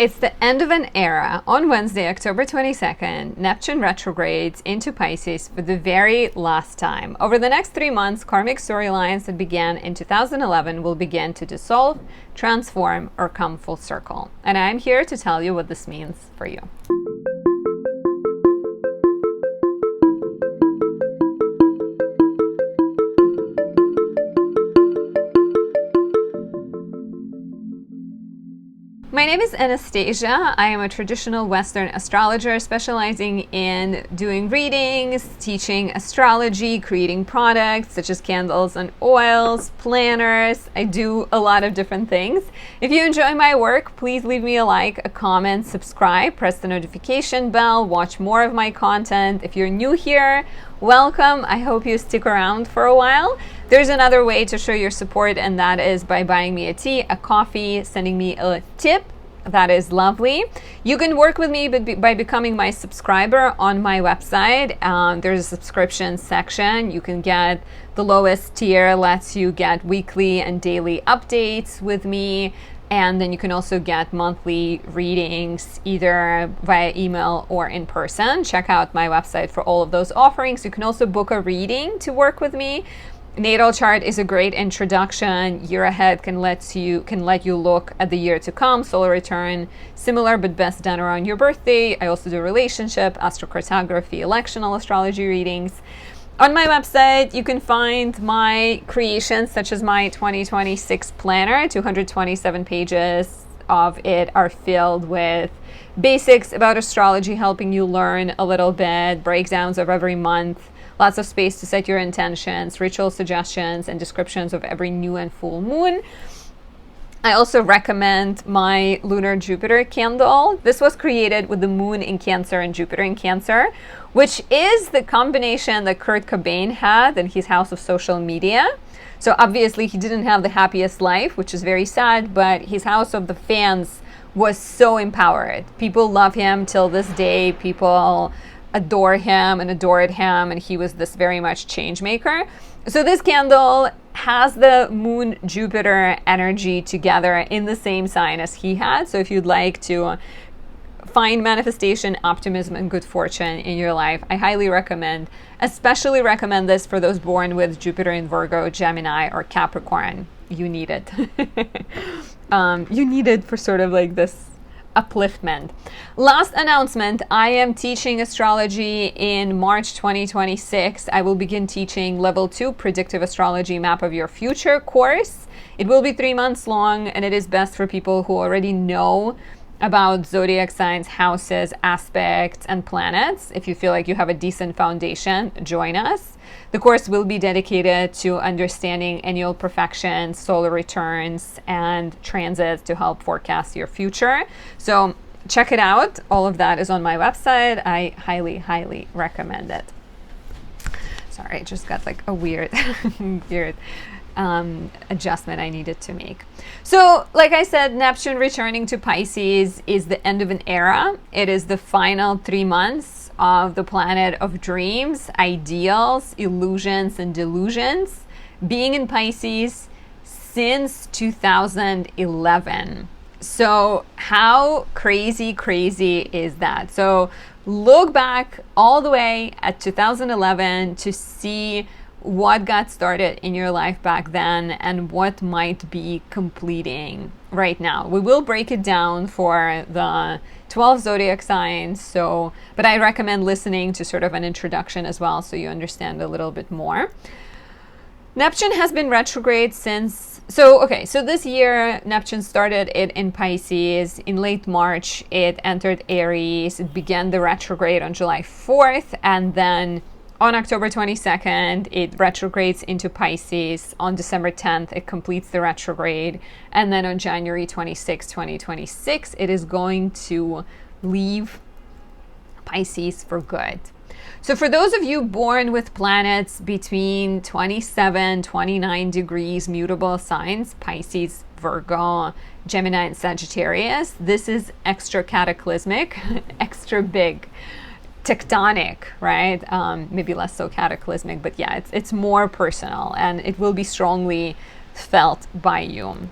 it's the end of an era. On Wednesday, October 22nd, Neptune retrogrades into Pisces for the very last time. Over the next 3 months, karmic storylines that began in 2011 will begin to dissolve, transform, or come full circle. And I'm here to tell you what this means for you. My name is Anastasia. I am a traditional Western astrologer specializing in doing readings, teaching astrology, creating products such as candles and oils, planners. I do a lot of different things. If you enjoy my work, please leave me a like, a comment, subscribe, press the notification bell, watch more of my content. If you're new here, welcome. I hope you stick around for a while. There's another way to show your support, and that is by buying me a tea, a coffee, sending me a tip. That is lovely. You can work with me by becoming my subscriber on my website. There's a subscription section. You can get the lowest tier, lets you get weekly and daily updates with me. And then you can also get monthly readings either via email or in person. Check out my website for all of those offerings. You can also book a reading to work with me. Natal chart is a great introduction. Year ahead can let you look at the year to come. Solar return, similar but best done around your birthday. I also do relationship, astrocartography, electional astrology readings. On my website, you can find my creations such as my 2026 planner. 227 pages of it are filled with basics about astrology, helping you learn a little bit, breakdowns of every month, lots of space to set your intentions, ritual suggestions, and descriptions of every new and full moon. I also recommend my Lunar Jupiter candle. This was created with the moon in Cancer and Jupiter in Cancer, which is the combination that Kurt Cobain had in his house of social media. So obviously he didn't have the happiest life, which is very sad, but his house of the fans was so empowered. People love him till this day. People adore him and adored him, and he was this very much change maker. So this candle has the moon Jupiter energy together in the same sign as he had. So if you'd like to find manifestation, optimism, and good fortune in your life, I highly recommend, especially recommend this for those born with Jupiter in Virgo, Gemini, or Capricorn. You need it. You need it for sort of like this upliftment. Last announcement, I am teaching astrology in March 2026. I will begin teaching level 2 predictive astrology map of your future course. It will be 3 months long, and it is best for people who already know about zodiac signs, houses, aspects, and planets. If you feel like you have a decent foundation, join us. The course will be dedicated to understanding annual perfections, solar returns, and transits to help forecast your future. So check it out. All of that is on my website. I highly, highly recommend it. Sorry, I just got like a weird adjustment I needed to make. So like I said, Neptune returning to Pisces is the end of an era. It is the final 3 months of the planet of dreams, ideals, illusions, and delusions, being in Pisces since 2011. So how crazy is that? So look back all the way at 2011 to see what got started in your life back then and what might be completing right now. We will break it down for the 12 zodiac signs, but I recommend listening to sort of an introduction as well so you understand a little bit more. Neptune has been retrograde since, so this year Neptune started it in Pisces. In late March it entered Aries. It began the retrograde on July 4th, and then on October 22nd, it retrogrades into Pisces. On December 10th, it completes the retrograde. And then on January 26, 2026, it is going to leave Pisces for good. So for those of you born with planets between 27, 29 degrees, mutable signs, Pisces, Virgo, Gemini, and Sagittarius, this is extra cataclysmic, extra big. Tectonic, right? Maybe less so cataclysmic, but yeah, it's more personal, and it will be strongly felt by you.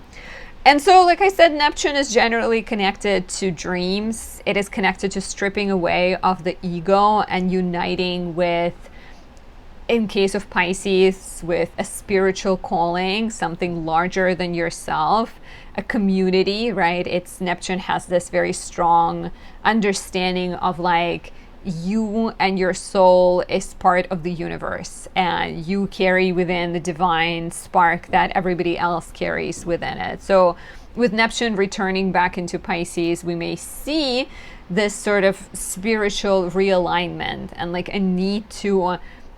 And so, like I said, Neptune is generally connected to dreams. It is connected to stripping away of the ego and uniting with, in case of Pisces, with a spiritual calling, something larger than yourself, a community, right? It's Neptune has this very strong understanding of like, you and your soul is part of the universe, and you carry within the divine spark that everybody else carries within it. So with Neptune returning back into Pisces, we may see this sort of spiritual realignment and like a need to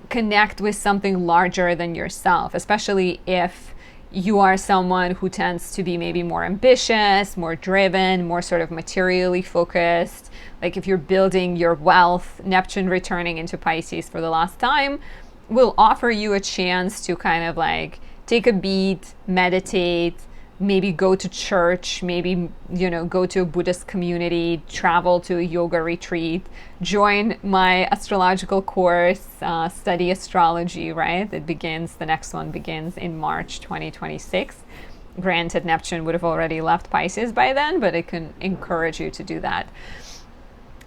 connect with something larger than yourself, especially if you are someone who tends to be maybe more ambitious, more driven, more sort of materially focused. Like if you're building your wealth, Neptune returning into Pisces for the last time will offer you a chance to kind of like take a beat, meditate, maybe go to church, maybe, you know, go to a Buddhist community, travel to a yoga retreat, join my astrological course, study astrology, right? The next one begins in March 2026. Granted, Neptune would have already left Pisces by then, but it can encourage you to do that.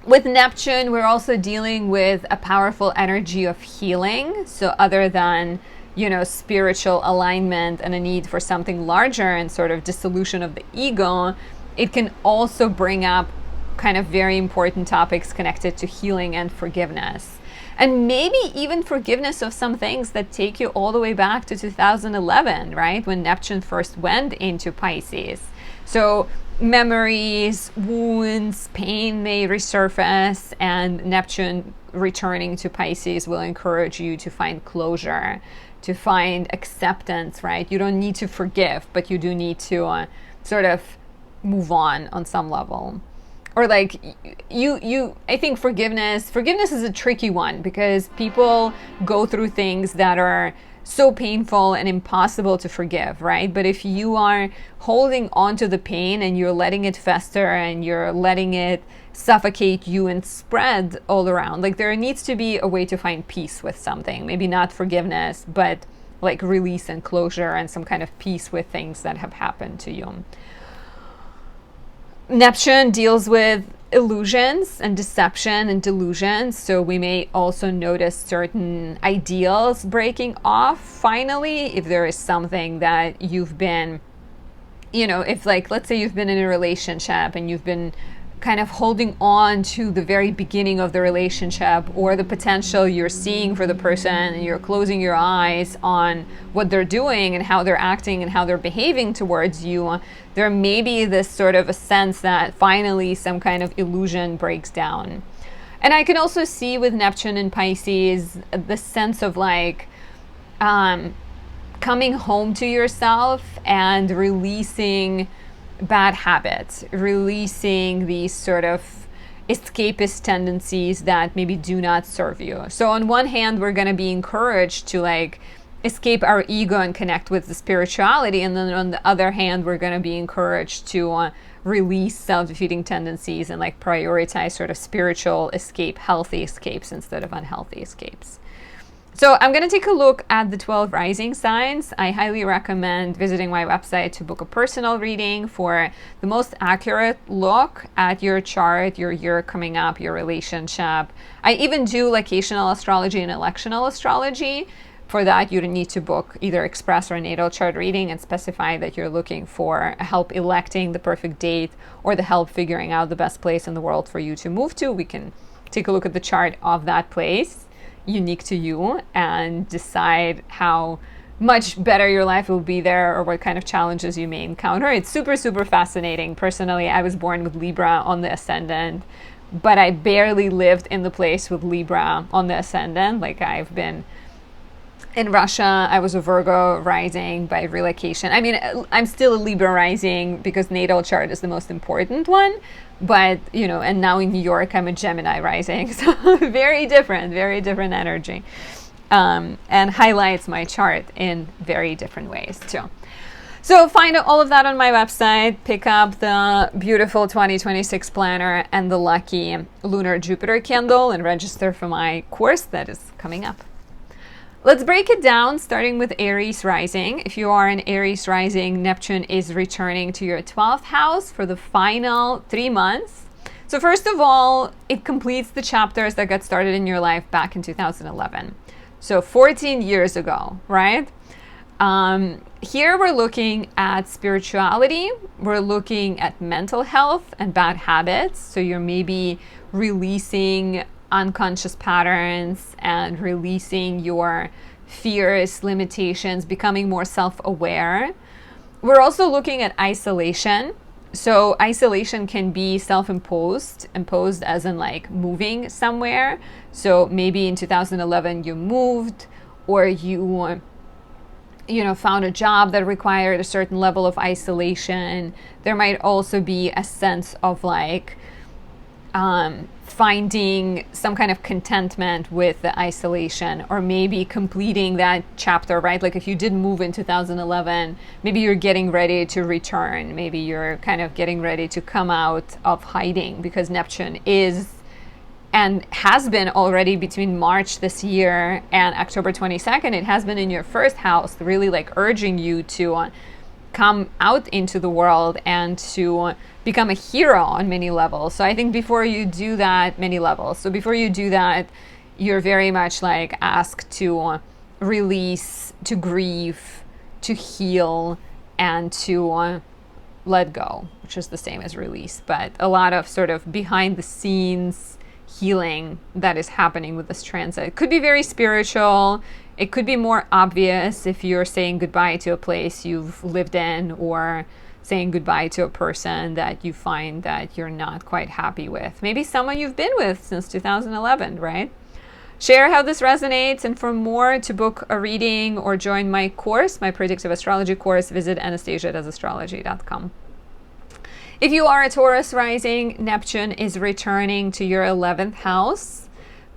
With Neptune, we're also dealing with a powerful energy of healing. So other than, you know, spiritual alignment and a need for something larger and sort of dissolution of the ego, it can also bring up kind of very important topics connected to healing and forgiveness. And maybe even forgiveness of some things that take you all the way back to 2011, right? When Neptune first went into Pisces. So memories, wounds, pain may resurface, and Neptune returning to Pisces will encourage you to find closure, to find acceptance, right? You don't need to forgive, but you do need to sort of move on some level. Or like I think forgiveness is a tricky one because people go through things that are so painful and impossible to forgive, right? But if you are holding on to the pain and you're letting it fester and you're letting it suffocate you and spread all around, like there needs to be a way to find peace with something. Maybe not forgiveness, but like release and closure and some kind of peace with things that have happened to you. Neptune deals with illusions and deception and delusions, so we may also notice certain ideals breaking off finally if there is something that you've been, you know, if like let's say you've been in a relationship and you've been kind of holding on to the very beginning of the relationship or the potential you're seeing for the person, and you're closing your eyes on what they're doing and how they're acting and how they're behaving towards you, there may be this sort of a sense that finally some kind of illusion breaks down. And I can also see with Neptune and Pisces the sense of like coming home to yourself and releasing bad habits, releasing these sort of escapist tendencies that maybe do not serve you. So on one hand, we're going to be encouraged to like escape our ego and connect with the spirituality, and then on the other hand, we're going to be encouraged to release self-defeating tendencies and like prioritize sort of spiritual escape, healthy escapes instead of unhealthy escapes. So I'm going to take a look at the 12 rising signs. I highly recommend visiting my website to book a personal reading for the most accurate look at your chart, your year coming up, your relationship. I even do locational astrology and electional astrology. For that, you need to book either express or natal chart reading and specify that you're looking for help electing the perfect date or the help figuring out the best place in the world for you to move to. We can take a look at the chart of that place unique to you and decide how much better your life will be there or what kind of challenges you may encounter. It's super, super fascinating. Personally, I was born with Libra on the ascendant, but I barely lived in the place with Libra on the ascendant. Like I've been in Russia, I was a Virgo rising by relocation. I mean, I'm still a Libra rising because natal chart is the most important one. But, you know, and now in New York, I'm a Gemini rising. So very different energy. And highlights my chart in very different ways too. So find all of that on my website. Pick up the beautiful 2026 planner and the lucky lunar Jupiter candle and register for my course that is coming up. Let's break it down, starting with Aries rising. If you are an Aries rising, Neptune is returning to your 12th house for the final 3 months. So first of all, it completes the chapters that got started in your life back in 2011. So 14 years ago, right? Here we're looking at spirituality. We're looking at mental health and bad habits. So you're maybe releasing unconscious patterns and releasing your fears, limitations, becoming more self-aware. We're also looking at isolation. So isolation can be self-imposed, imposed as in like moving somewhere. So maybe in 2011 you moved, or you found a job that required a certain level of isolation. There might also be a sense of like finding some kind of contentment with the isolation, or maybe completing that chapter, right? Like if you did move in 2011, maybe you're getting ready to return. Maybe you're kind of getting ready to come out of hiding, because Neptune is and has been already between March this year and October 22nd. It has been in your first house, really like urging you to come out into the world and to become a hero on many levels. So I think before you do that, many levels. So before you do that, you're very much like asked to release, to grieve, to heal, and to let go, which is the same as release, but a lot of sort of behind the scenes healing that is happening with this transit. It could be very spiritual. It could be more obvious if you're saying goodbye to a place you've lived in, or saying goodbye to a person that you find that you're not quite happy with. Maybe someone you've been with since 2011, right? Share how this resonates, and for more, to book a reading or join my course, my predictive astrology course, visit Anastasia.astrology.com. If you are a Taurus rising, Neptune is returning to your 11th house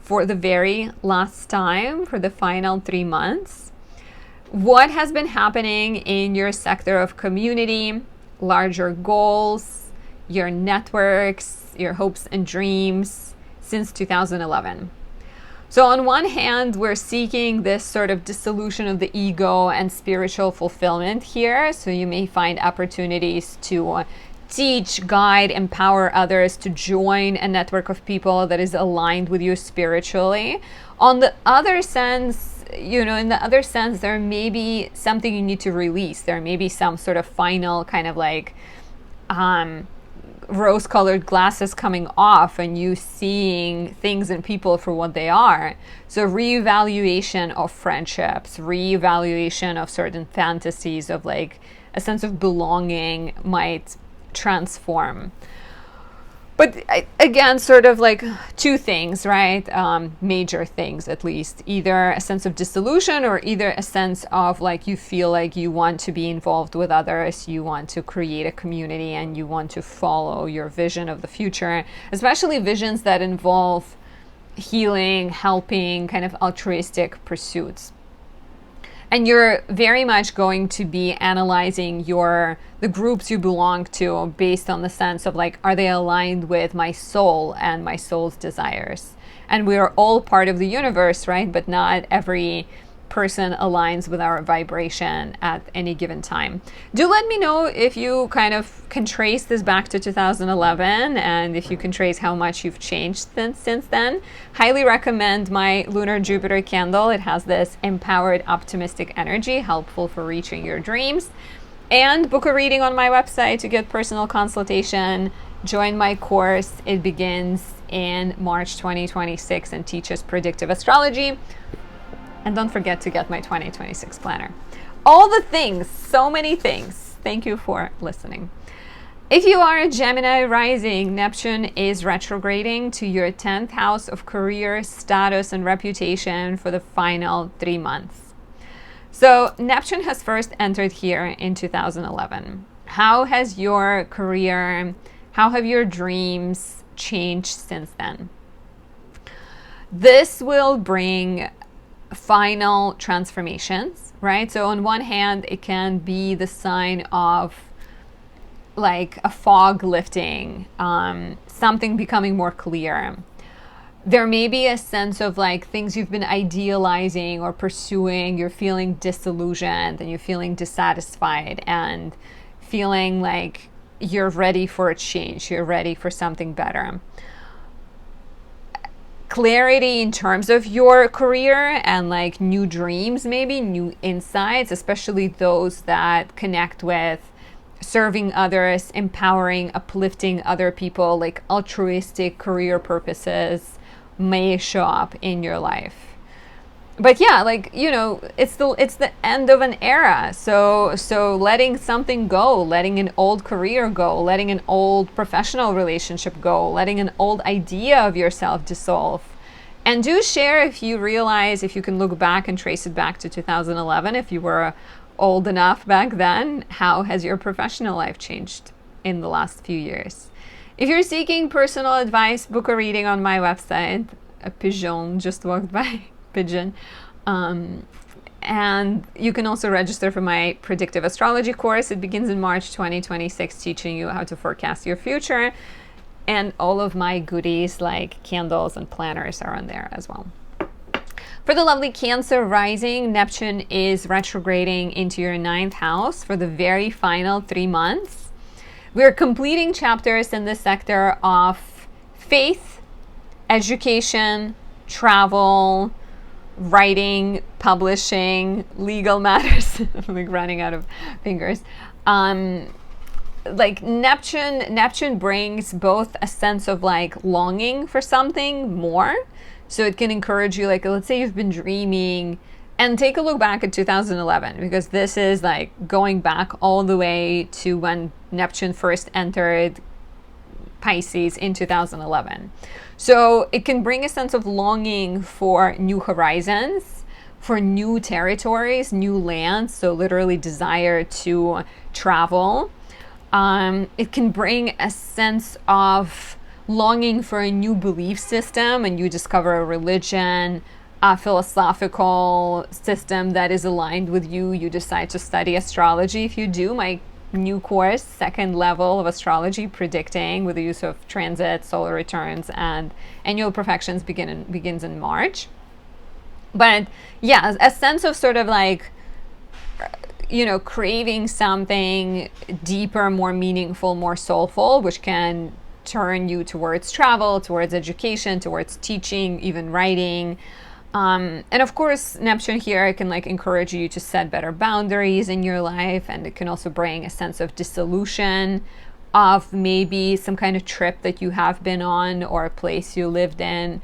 for the very last time, for the final 3 months. What has been happening in your sector of community, larger goals, your networks, your hopes and dreams since 2011? So on one hand, we're seeking this sort of dissolution of the ego and spiritual fulfillment here. So you may find opportunities to teach, guide, empower others to join a network of people that is aligned with you spiritually. On the other sense, in the other sense, there may be something you need to release. There may be some sort of final kind of like rose-colored glasses coming off, and you seeing things and people for what they are. So reevaluation of friendships, reevaluation of certain fantasies of like a sense of belonging might transform. But again, sort of like two things, right? Major things, at least. Either a sense of dissolution, or either a sense of like you feel like you want to be involved with others, you want to create a community, and you want to follow your vision of the future, especially visions that involve healing, helping, kind of altruistic pursuits. And you're very much going to be analyzing the groups you belong to based on the sense of like, are they aligned with my soul and my soul's desires? And we are all part of the universe, right? But not every person aligns with our vibration at any given time. Do let me know if you kind of can trace this back to 2011, and if you can trace how much you've changed since then. Highly recommend my Lunar Jupiter candle. It has this empowered, optimistic energy, helpful for reaching your dreams. And book a reading on my website to get personal consultation. Join my course. It begins in March 2026 and teaches predictive astrology. And don't forget to get my 2026 planner. All the things, so many things. Thank you for listening. If you are a Gemini rising, Neptune is retrograding to your 10th house of career, status, and reputation for the final 3 months. So Neptune has first entered here in 2011. How has your career, how have your dreams changed since then? This will bring final transformations, right? So on one hand, it can be the sign of like a fog lifting, something becoming more clear. there may be a sense of like things you've been idealizing or pursuing, you're feeling disillusioned and you're feeling dissatisfied and feeling like you're ready for a change, you're ready for something better. Clarity in terms of your career and like new dreams, maybe new insights, especially those that connect with serving others, empowering, uplifting other people, like altruistic career purposes may show up in your life. But yeah, like, you know, it's the end of an era. So letting something go, letting an old career go, letting an old professional relationship go, letting an old idea of yourself dissolve. And do share if you realize, if you can look back and trace it back to 2011, if you were old enough back then, how has your professional life changed in the last few years? If you're seeking personal advice, book a reading on my website. A pigeon just walked by. Pigeon. And you can also register for my predictive astrology course. It begins in March 2026, teaching you how to forecast your future. And all of my goodies like candles and planners are on there as well. For the lovely Cancer rising, Neptune is retrograding into your 9th house for the very final 3 months. We're completing chapters in the sector of faith, education, travel, writing, publishing, legal matters. I'm like running out of fingers. Like Neptune brings both a sense of like longing for something more. So it can encourage you, like, let's say you've been dreaming, and take a look back at 2011, because this is like going back all the way to when Neptune first entered Pisces in 2011. So it can bring a sense of longing for new horizons, for new territories, new lands. So literally desire to travel. It can bring a sense of longing for a new belief system, and you discover a religion, a philosophical system that is aligned with you. You decide to study astrology. If you do my new course, 2nd level of astrology, predicting with the use of transit, solar returns, and annual perfections begins in March. But yeah, a sense of sort of like, you know, craving something deeper, more meaningful, more soulful, which can turn you towards travel, towards education, towards teaching, even writing. And of course, Neptune here can like encourage you to set better boundaries in your life, and it can also bring a sense of dissolution of maybe some kind of trip that you have been on or a place you lived in.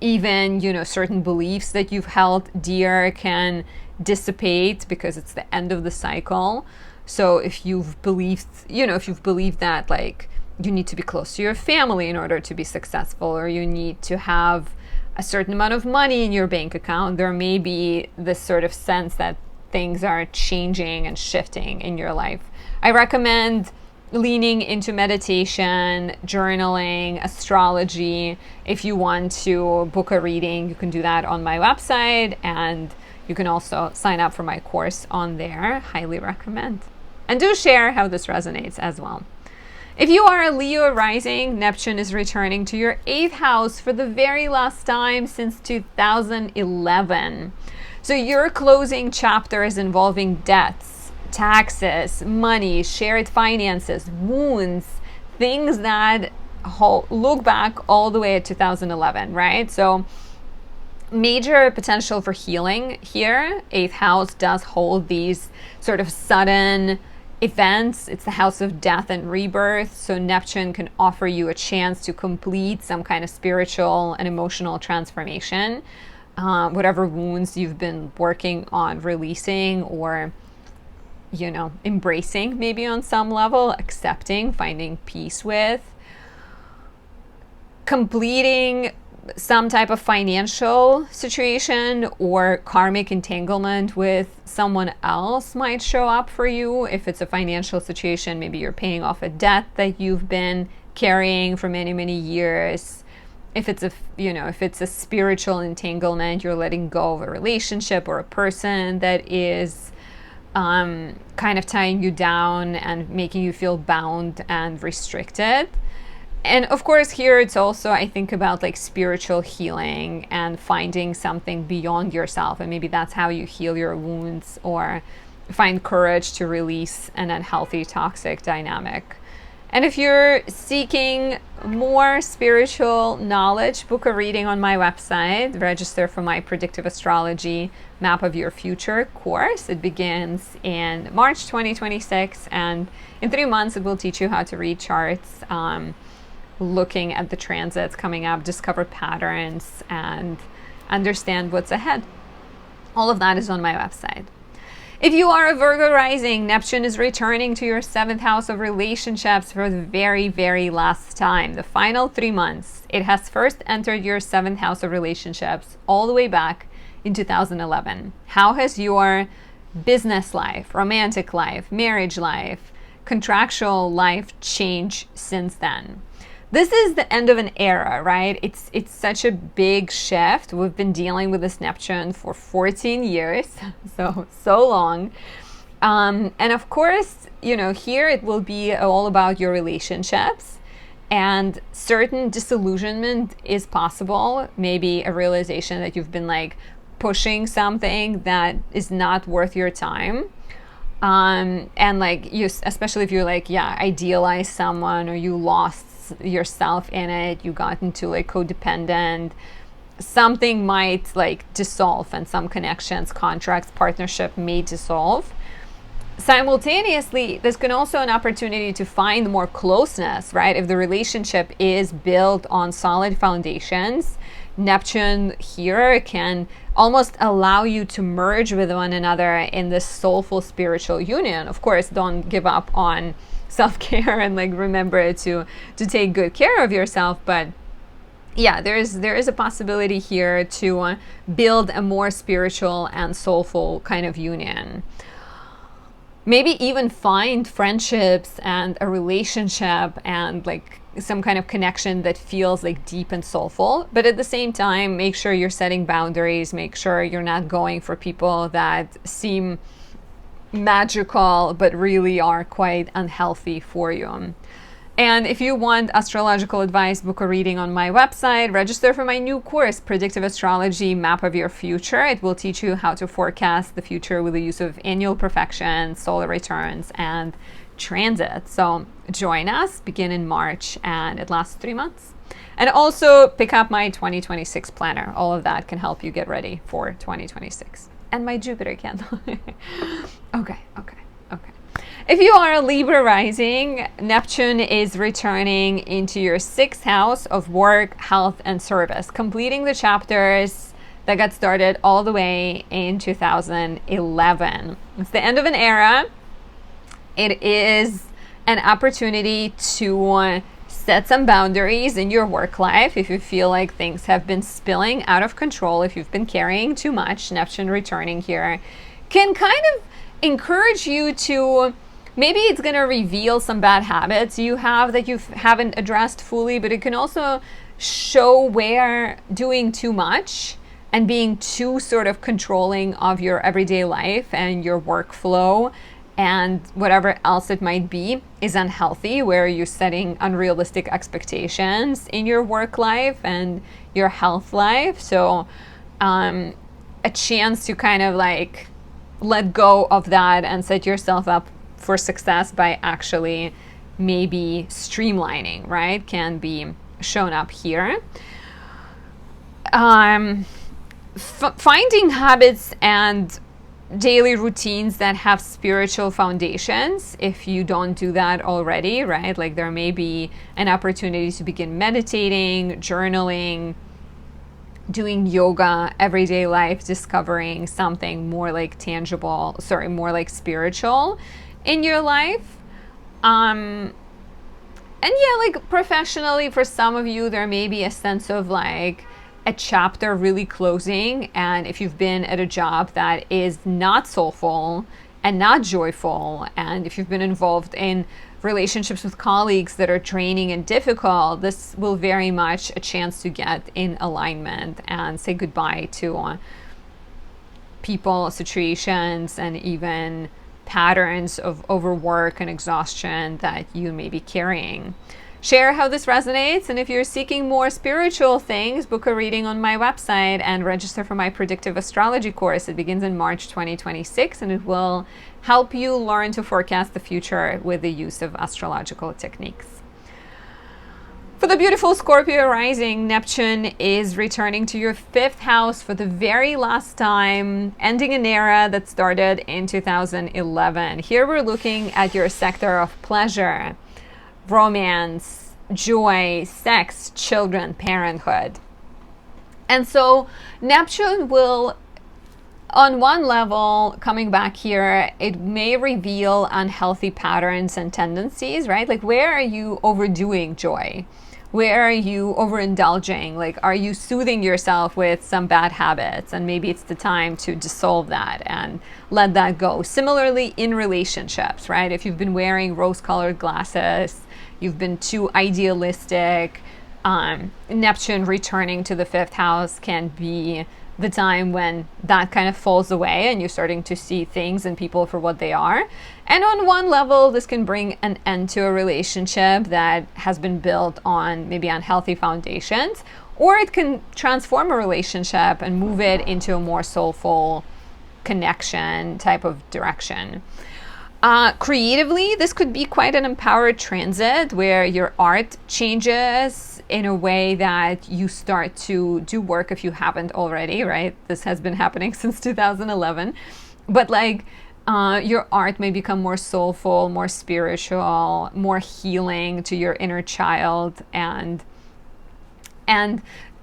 Even, you know, certain beliefs that you've held dear can dissipate because it's the end of the cycle. So if you've believed, you know, if you've believed that like you need to be close to your family in order to be successful, or you need to have a certain amount of money in your bank account, there may be this sort of sense that things are changing and shifting in your life. I recommend leaning into meditation, journaling, astrology. If you want to book a reading, you can do that on my website, and you can also sign up for my course on there. Highly recommend. And do share how this resonates as well. If you are a Leo rising, Neptune is returning to your 8th house for the very last time since 2011. So you're closing chapters involving debts, taxes, money, shared finances, wounds, things that look back all the way at 2011, right? So major potential for healing here. 8th house does hold these sort of sudden events. It's the house of death and rebirth. So Neptune can offer you a chance to complete some kind of spiritual and emotional transformation. Whatever wounds you've been working on releasing, or, you know, embracing maybe on some level, accepting, finding peace with, completing some type of financial situation or karmic entanglement with someone else might show up for you. If it's a financial situation, maybe you're paying off a debt that you've been carrying for many, many years. If it's a spiritual entanglement, you're letting go of a relationship or a person that is kind of tying you down and making you feel bound and restricted. And of course, here it's also, I think, about like spiritual healing and finding something beyond yourself. And maybe that's how you heal your wounds or find courage to release an unhealthy, toxic dynamic. And if you're seeking more spiritual knowledge, book a reading on my website. Register for my Predictive Astrology Map of Your Future course. It begins in March 2026, and in 3 months it will teach you how to read charts, looking at the transits coming up, discover patterns, and understand what's ahead. All of that is on my website. If you are a Virgo rising, Neptune is returning to your 7th house of relationships for the very, very last time. The final 3 months. It has first entered your 7th house of relationships all the way back in 2011. How has your business life, romantic life, marriage life, contractual life changed since then? This is the end of an era, right? It's such a big shift. We've been dealing with this Neptune for 14 years, so long. And of course, you know, here it will be all about your relationships, and certain disillusionment is possible. Maybe a realization that you've been like pushing something that is not worth your time. And like you, especially if you're like, yeah, idealize someone, or you lost yourself in it, you got into like codependent, something might like dissolve, and some connections, contracts, partnership may dissolve. Simultaneously, there's can also an opportunity to find more closeness, right? If the relationship is built on solid foundations, Neptune here can almost allow you to merge with one another in this soulful spiritual union. Of course, don't give up on self-care, and like remember to take good care of yourself, but yeah, there is a possibility here to build a more spiritual and soulful kind of union. Maybe even find friendships and a relationship and like some kind of connection that feels like deep and soulful, but at the same time, make sure you're setting boundaries, make sure you're not going for people that seem magical but really are quite unhealthy for you. And if you want astrological advice, book a reading on my website. Register for my new course, Predictive Astrology Map of Your Future. It will teach you how to forecast the future with the use of annual perfection, solar returns, and transit. So join us, begin in March, and it lasts 3 months. And also pick up my 2026 planner. All of that can help you get ready for 2026. And my Jupiter candle. Okay. If you are a Libra rising, Neptune is returning into your 6th house of work, health, and service, completing the chapters that got started all the way in 2011. It's the end of an era. It is an opportunity to set some boundaries in your work life. If you feel like things have been spilling out of control, if you've been carrying too much, Neptune returning here can kind of encourage you to, maybe it's going to reveal some bad habits you have that you haven't addressed fully, but it can also show where doing too much and being too sort of controlling of your everyday life and your workflow and whatever else it might be is unhealthy, where you're setting unrealistic expectations in your work life and your health life. So a chance to kind of like let go of that and set yourself up for success by actually maybe streamlining, right, can be shown up here. Finding habits and daily routines that have spiritual foundations, if you don't do that already, right? Like there may be an opportunity to begin meditating, journaling, doing yoga, everyday life, discovering something more like tangible, more like spiritual in your life. And yeah, like professionally, for some of you, there may be a sense of like a chapter really closing, and if you've been at a job that is not soulful and not joyful, and if you've been involved in relationships with colleagues that are draining and difficult, this will very much a chance to get in alignment and say goodbye to people, situations, and even patterns of overwork and exhaustion that you may be carrying. Share how this resonates, and if you're seeking more spiritual things, book a reading on my website and register for my predictive astrology course. It begins in March 2026, and it will help you learn to forecast the future with the use of astrological techniques. For the beautiful Scorpio rising, Neptune is returning to your 5th house for the very last time, ending an era that started in 2011. Here we're looking at your sector of pleasure, romance, joy, sex, children, parenthood. And so Neptune will, on one level, coming back here, it may reveal unhealthy patterns and tendencies, right? Like, where are you overdoing joy? Where are you overindulging? Like, are you soothing yourself with some bad habits? And maybe it's the time to dissolve that and let that go. Similarly, in relationships, right? If you've been wearing rose-colored glasses, you've been too idealistic, Neptune returning to the 5th house can be the time when that kind of falls away and you're starting to see things and people for what they are. And on one level, this can bring an end to a relationship that has been built on maybe unhealthy foundations, or it can transform a relationship and move it into a more soulful connection type of direction. Creatively, this could be quite an empowered transit where your art changes in a way that you start to do work if you haven't already, right? This has been happening since 2011. But like your art may become more soulful, more spiritual, more healing to your inner child. And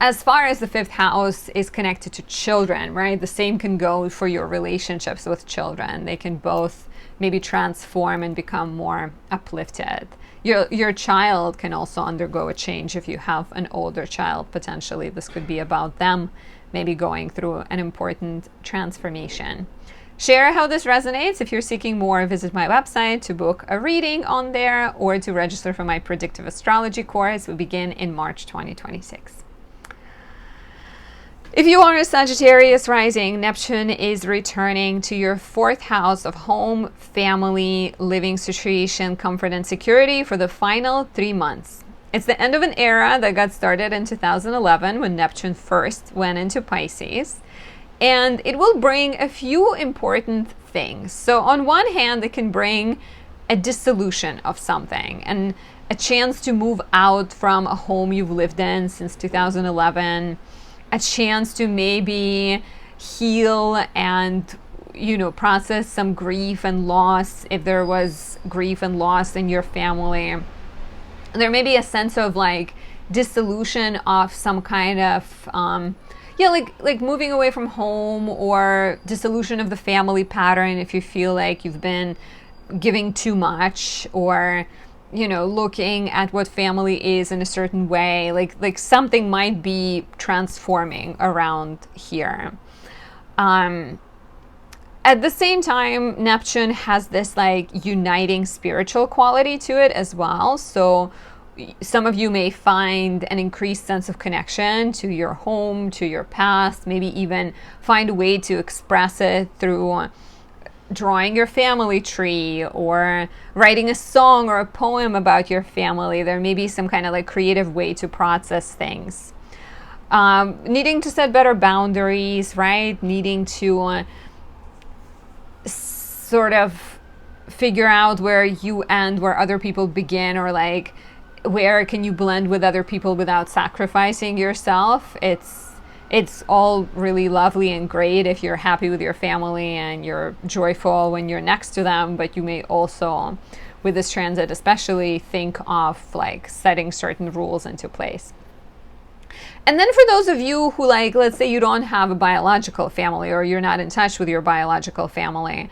as far as the 5th house is connected to children, right? The same can go for your relationships with children. They can both maybe transform and become more uplifted. Your child can also undergo a change if you have an older child. Potentially, this could be about them maybe going through an important transformation. Share how this resonates. If you're seeking more, visit my website to book a reading on there or to register for my predictive astrology course. We begin in March 2026. If you are a Sagittarius rising, Neptune is returning to your 4th house of home, family, living situation, comfort, and security for the final 3 months. It's the end of an era that got started in 2011 when Neptune first went into Pisces. And it will bring a few important things. So on one hand, it can bring a dissolution of something and a chance to move out from a home you've lived in since 2011, a chance to maybe heal and, process some grief and loss if there was grief and loss in your family. There may be a sense of like dissolution of some kind of, like moving away from home, or dissolution of the family pattern if you feel like you've been giving too much, or looking at what family is in a certain way, like something might be transforming around here. At the same time, Neptune has this like uniting spiritual quality to it as well. So some of you may find an increased sense of connection to your home, to your past, maybe even find a way to express it through drawing your family tree or writing a song or a poem about your family. There may be some kind of like creative way to process things. Needing to set better boundaries, right? Needing to sort of figure out where you end, where other people begin, or like where can you blend with other people without sacrificing yourself. It's all really lovely and great if you're happy with your family and you're joyful when you're next to them, but you may also, with this transit especially, think of like setting certain rules into place. And then for those of you who, like, let's say you don't have a biological family or you're not in touch with your biological family,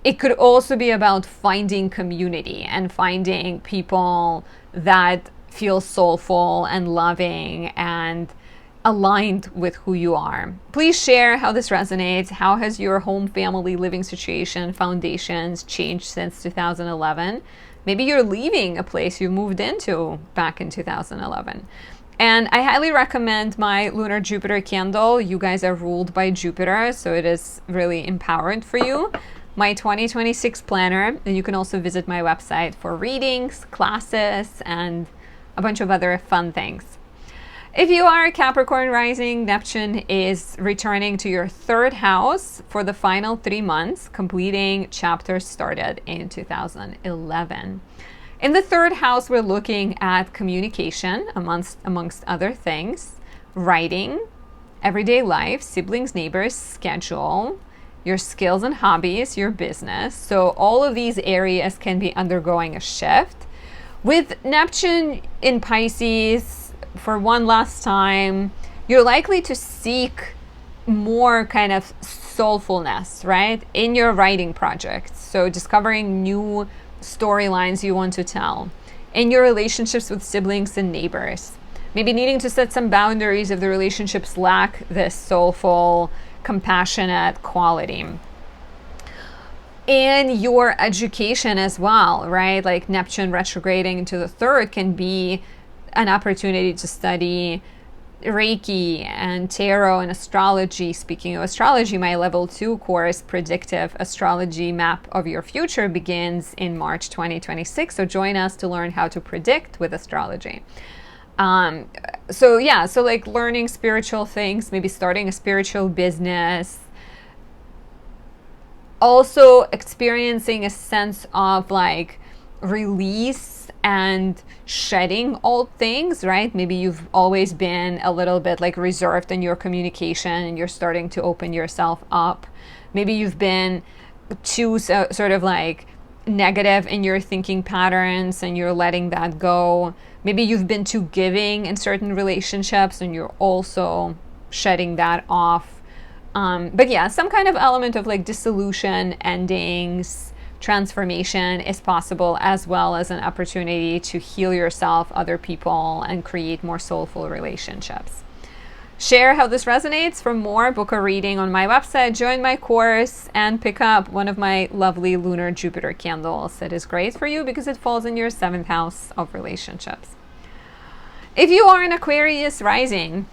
it could also be about finding community and finding people that feel soulful and loving and aligned with who you are. Please share how this resonates. How has your home, family, living situation, foundations changed since 2011? Maybe you're leaving a place you moved into back in 2011. And I highly recommend my Lunar Jupiter candle. You guys are ruled by Jupiter, so it is really empowered for you. My 2026 planner, and you can also visit my website for readings, classes, and a bunch of other fun things. If you are a Capricorn rising, Neptune is returning to your third house for the final 3 months, completing chapters started in 2011. In the third house, we're looking at communication, amongst other things, writing, everyday life, siblings, neighbors, schedule, your skills and hobbies, your business. So all of these areas can be undergoing a shift. With Neptune in Pisces, for one last time, you're likely to seek more kind of soulfulness, right, in your writing projects. So discovering new storylines you want to tell in your relationships with siblings and neighbors. Maybe needing to set some boundaries if the relationships lack this soulful, compassionate quality. In your education as well, right? Like Neptune retrograding into the third can be an opportunity to study Reiki and tarot and astrology. Speaking of astrology, my level 2 course, Predictive Astrology Map of Your Future, begins in March 2026. So join us to learn how to predict with astrology. So like learning spiritual things, maybe starting a spiritual business. Also experiencing a sense of like release and shedding old things, right? Maybe you've always been a little bit like reserved in your communication and you're starting to open yourself up. Maybe you've been too sort of like negative in your thinking patterns and you're letting that go. Maybe you've been too giving in certain relationships and you're also shedding that off. But yeah, some kind of element of like dissolution, endings, transformation is possible, as well as an opportunity to heal yourself, other people, and create more soulful relationships. Share how this resonates. For more, book a reading on my website, join my course, and pick up one of my lovely lunar Jupiter candles. It is great for you because it falls in your 7th house of relationships. If you are an Aquarius rising,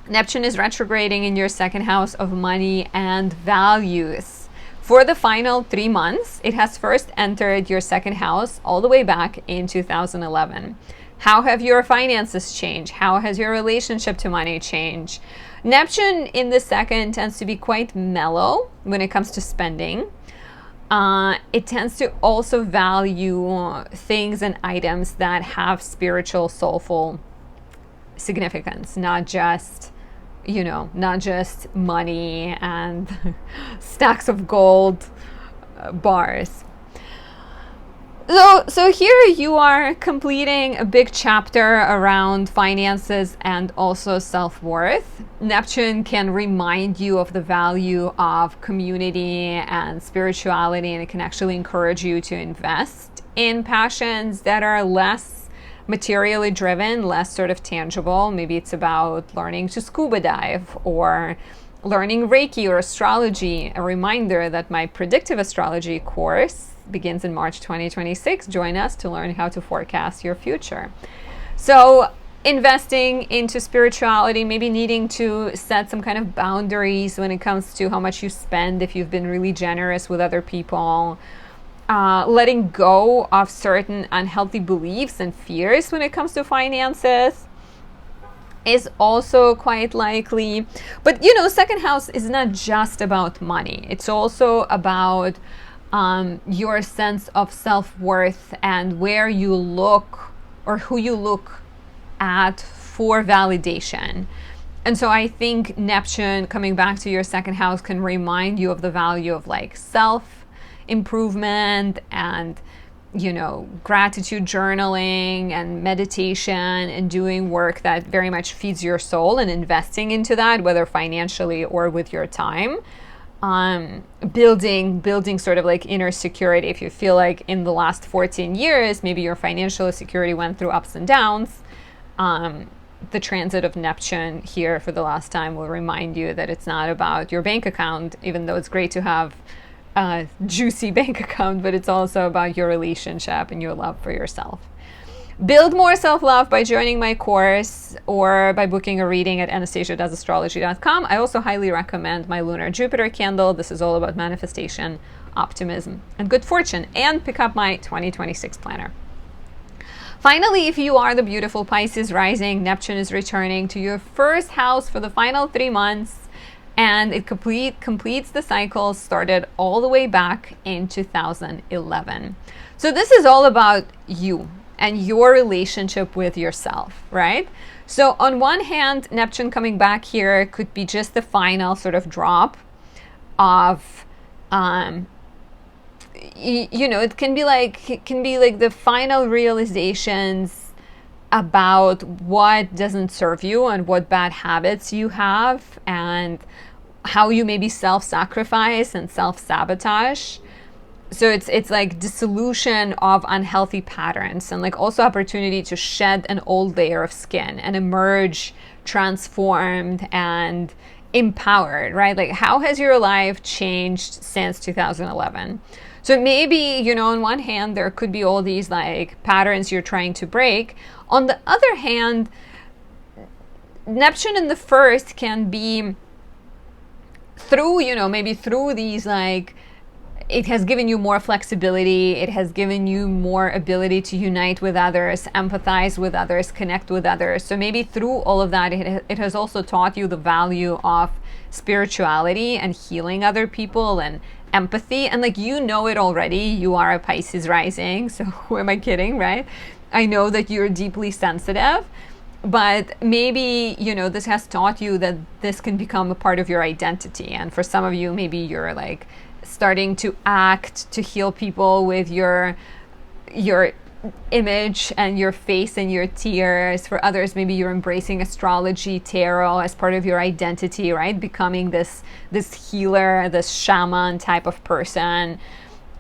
Neptune is retrograding in your 2nd house of money and values. For the final 3 months, it has first entered your 2nd house all the way back in 2011. How have your finances changed? How has your relationship to money changed? Neptune in the 2nd tends to be quite mellow when it comes to spending. It tends to also value things and items that have spiritual, soulful significance, not just money and stacks of gold bars. So here you are completing a big chapter around finances and also self-worth. Neptune can remind you of the value of community and spirituality, and it can actually encourage you to invest in passions that are less materially driven, less sort of tangible. Maybe it's about learning to scuba dive or learning Reiki or astrology. A reminder that my predictive astrology course begins in March 2026. Join us to learn how to forecast your future. So investing into spirituality, maybe needing to set some kind of boundaries when it comes to how much you spend if you've been really generous with other people. Letting go of certain unhealthy beliefs and fears when it comes to finances is also quite likely. But 2nd house is not just about money. It's also about your sense of self-worth and where you look or who you look at for validation. And so I think Neptune coming back to your 2nd house can remind you of the value of like self-improvement and gratitude journaling and meditation and doing work that very much feeds your soul and investing into that, whether financially or with your time. Building sort of like inner security. If you feel like in the last 14 years, maybe your financial security went through ups and downs, the transit of Neptune here for the last time will remind you that it's not about your bank account, even though it's great to have a juicy bank account, but it's also about your relationship and your love for yourself. Build more self-love by joining my course or by booking a reading at anastasiadoesastrology.com. I also highly recommend my lunar Jupiter candle. This is all about manifestation, optimism, and good fortune. And pick up my 2026 planner. Finally, if you are the beautiful Pisces rising, Neptune is returning to your first house for the final 3 months, and it completes the cycle started all the way back in 2011. So this is all about you and your relationship with yourself, right? So on one hand, Neptune coming back here could be just the final sort of drop of it can be like the final realizations about what doesn't serve you and what bad habits you have and how you maybe self-sacrifice and self-sabotage. So it's like dissolution of unhealthy patterns, and like also opportunity to shed an old layer of skin and emerge transformed and empowered, right? Like, how has your life changed since 2011? So maybe, on one hand, there could be all these like patterns you're trying to break. On the other hand, Neptune in the first can be through, maybe through these like, it has given you more flexibility. It has given you more ability to unite with others, empathize with others, connect with others. So maybe through all of that, it has also taught you the value of spirituality and healing other people and empathy. And like, it already, you are a Pisces rising. So who am I kidding, right? I know that you're deeply sensitive, but maybe, this has taught you that this can become a part of your identity. And for some of you, maybe you're like starting to act to heal people with your image and your face and your tears. For others, maybe you're embracing astrology, tarot as part of your identity, right? Becoming this healer, this shaman type of person.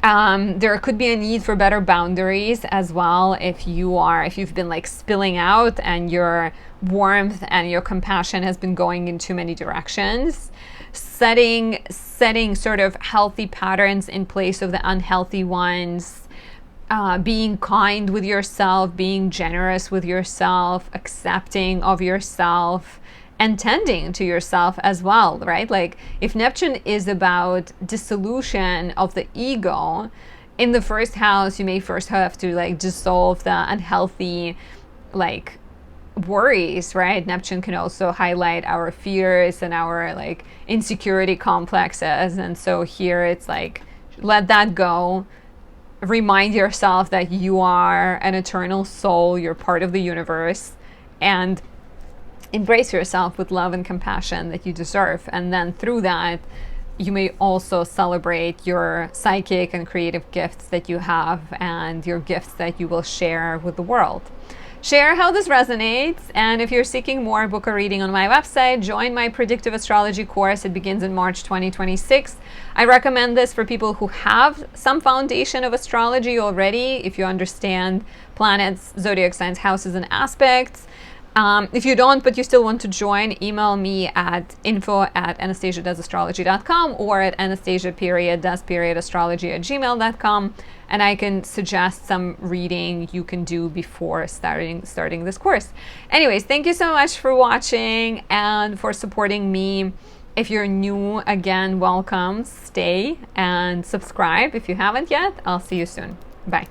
There could be a need for better boundaries as well if you've been like spilling out and your warmth and your compassion has been going in too many directions. Setting sort of healthy patterns in place of the unhealthy ones. Being kind with yourself, being generous with yourself, accepting of yourself, and tending to yourself as well, right? Like, if Neptune is about dissolution of the ego, in the first house, you may first have to like dissolve the unhealthy like worries, right? Neptune can also highlight our fears and our like insecurity complexes. And so here it's like, let that go. Remind yourself that you are an eternal soul, you're part of the universe, and embrace yourself with love and compassion that you deserve. And then through that, you may also celebrate your psychic and creative gifts that you have and your gifts that you will share with the world. Share how this resonates, and if you're seeking more, book a reading on my website. Join my predictive astrology course. It begins in March 2026. I recommend this for people who have some foundation of astrology already, if you understand planets, zodiac signs, houses, and aspects. If you don't, but you still want to join, email me at info@anastasiadoesastrology.com or at anastasia.does.astrology@gmail.com, and I can suggest some reading you can do before starting this course. Anyways, thank you so much for watching and for supporting me. If you're new, again, welcome. Stay and subscribe if you haven't yet. I'll see you soon. Bye.